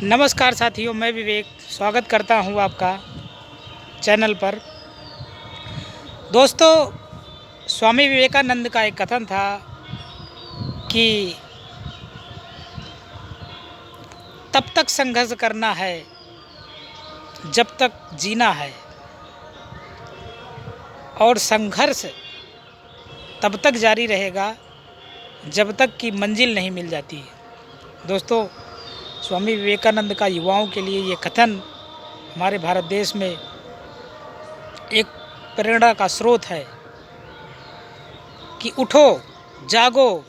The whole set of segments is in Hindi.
नमस्कार साथियों, मैं विवेक स्वागत करता हूं आपका चैनल पर। दोस्तों, स्वामी विवेकानंद का एक कथन था कि तब तक संघर्ष करना है जब तक जीना है, और संघर्ष तब तक जारी रहेगा जब तक कि मंजिल नहीं मिल जाती है। दोस्तों, स्वामी विवेकानंद का युवाओं के लिए ये कथन हमारे भारत देश में एक प्रेरणा का स्रोत है कि उठो, जागो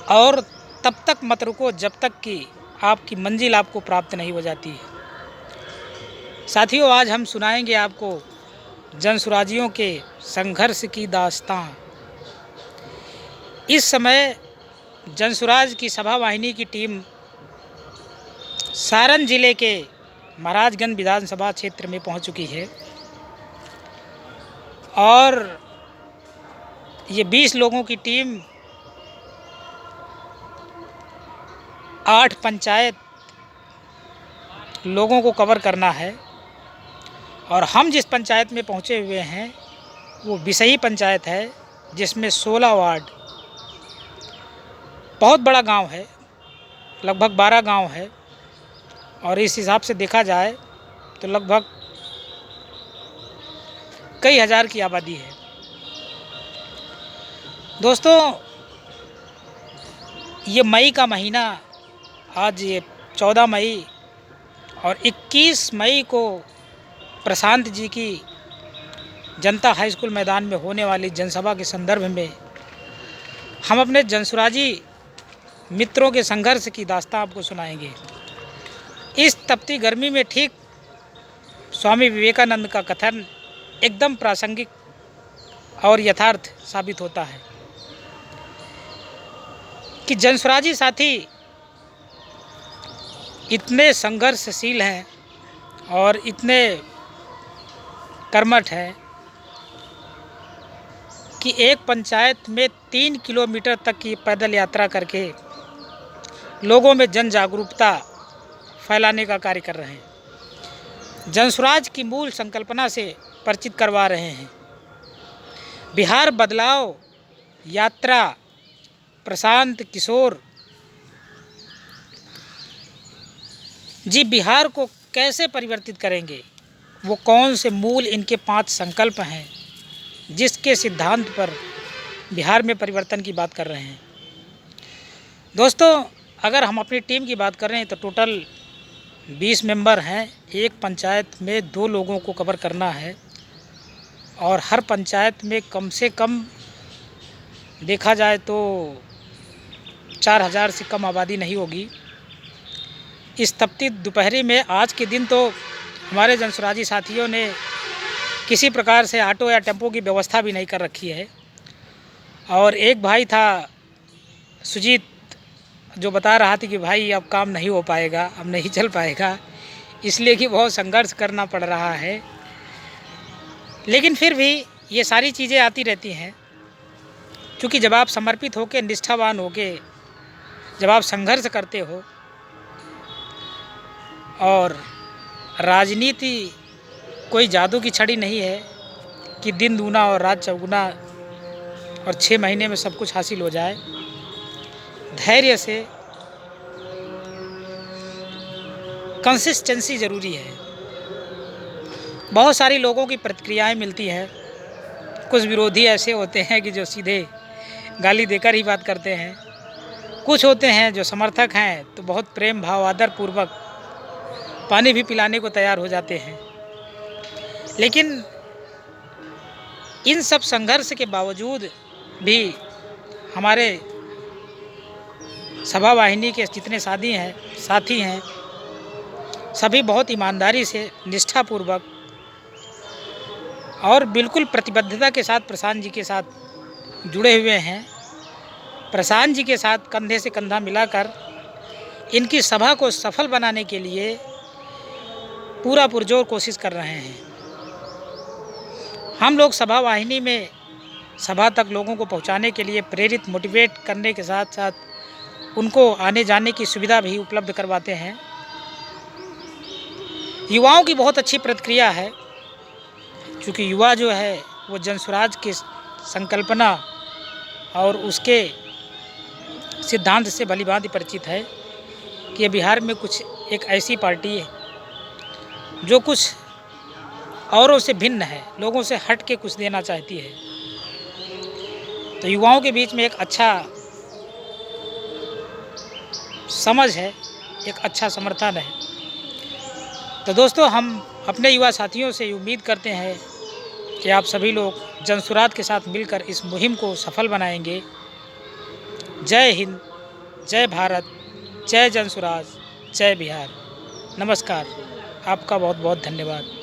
और तब तक मत रुको जब तक कि आपकी मंजिल आपको प्राप्त नहीं हो जाती है। साथियों, आज हम सुनाएंगे आपको जनसुराजियों के संघर्ष की दास्तां। इस समय जनसुराज की सभा वाहिनी की टीम सारण जिले के महाराजगंज विधानसभा क्षेत्र में पहुंच चुकी है और ये 20 लोगों की टीम 8 पंचायत लोगों को कवर करना है। और हम जिस पंचायत में पहुंचे हुए हैं वो बिसही पंचायत है, जिसमें 16 वार्ड, बहुत बड़ा गांव है, लगभग 12 गांव है। और इस हिसाब से देखा जाए तो लगभग कई हज़ार की आबादी है। दोस्तों, ये मई का महीना, आज ये 14 मई और 21 मई को प्रशांत जी की जनता हाई स्कूल मैदान में होने वाली जनसभा के संदर्भ में हम अपने जनसुराजी मित्रों के संघर्ष की दास्तां आपको सुनाएंगे। इस तपती गर्मी में ठीक स्वामी विवेकानंद का कथन एकदम प्रासंगिक और यथार्थ साबित होता है कि जनसुराजी साथी इतने संघर्षशील हैं और इतने कर्मठ हैं कि एक पंचायत में 3 किलोमीटर तक की पैदल यात्रा करके लोगों में जन जागरूकता फैलाने का कार्य कर रहे हैं। जनसुराज की मूल संकल्पना से परिचित करवा रहे हैं। बिहार बदलाव यात्रा प्रशांत किशोर जी बिहार को कैसे परिवर्तित करेंगे, वो कौन से मूल इनके 5 संकल्प हैं जिसके सिद्धांत पर बिहार में परिवर्तन की बात कर रहे हैं। दोस्तों, अगर हम अपनी टीम की बात करें तो टोटल 20 मेंबर हैं। एक पंचायत में 2 लोगों को कवर करना है और हर पंचायत में कम से कम देखा जाए तो 4000 से कम आबादी नहीं होगी। इस तपती दोपहरी में आज के दिन तो हमारे जनसुराजी साथियों ने किसी प्रकार से ऑटो या टेम्पो की व्यवस्था भी नहीं कर रखी है। और एक भाई था सुजीत, जो बता रहा था कि भाई अब काम नहीं हो पाएगा, अब नहीं चल पाएगा, इसलिए कि बहुत संघर्ष करना पड़ रहा है। लेकिन फिर भी ये सारी चीज़ें आती रहती हैं, क्योंकि जब आप समर्पित होकर, निष्ठावान होकर जब आप संघर्ष करते हो, और राजनीति कोई जादू की छड़ी नहीं है कि दिन दूना और रात चौगुना और 6 महीने में सब कुछ हासिल हो जाए। धैर्य से कंसिस्टेंसी ज़रूरी है। बहुत सारी लोगों की प्रतिक्रियाएं मिलती हैं। कुछ विरोधी ऐसे होते हैं कि जो सीधे गाली देकर ही बात करते हैं। कुछ होते हैं जो समर्थक हैं तो बहुत प्रेम भाव आदर पूर्वक पानी भी पिलाने को तैयार हो जाते हैं। लेकिन इन सब संघर्ष के बावजूद भी हमारे सभा वाहिनी के जितने साथी हैं सभी बहुत ईमानदारी से, निष्ठापूर्वक और बिल्कुल प्रतिबद्धता के साथ प्रशांत जी के साथ जुड़े हुए हैं। प्रशांत जी के साथ कंधे से कंधा मिलाकर इनकी सभा को सफल बनाने के लिए पूरा पुरजोर कोशिश कर रहे हैं। हम लोग सभा वाहिनी में सभा तक लोगों को पहुंचाने के लिए प्रेरित, मोटिवेट करने के साथ साथ उनको आने जाने की सुविधा भी उपलब्ध करवाते हैं। युवाओं की बहुत अच्छी प्रतिक्रिया है, क्योंकि युवा जो है वो जनसुराज की संकल्पना और उसके सिद्धांत से भलीभांति परिचित है कि ये बिहार में कुछ एक ऐसी पार्टी है जो कुछ औरों से भिन्न है, लोगों से हट के कुछ देना चाहती है। तो युवाओं के बीच में एक अच्छा समझ है, एक अच्छा समर्थन है। तो दोस्तों, हम अपने युवा साथियों से उम्मीद करते हैं कि आप सभी लोग जनसुराज के साथ मिलकर इस मुहिम को सफल बनाएंगे। जय हिंद, जय भारत, जय जनसुराज, जय बिहार। नमस्कार, आपका बहुत बहुत धन्यवाद।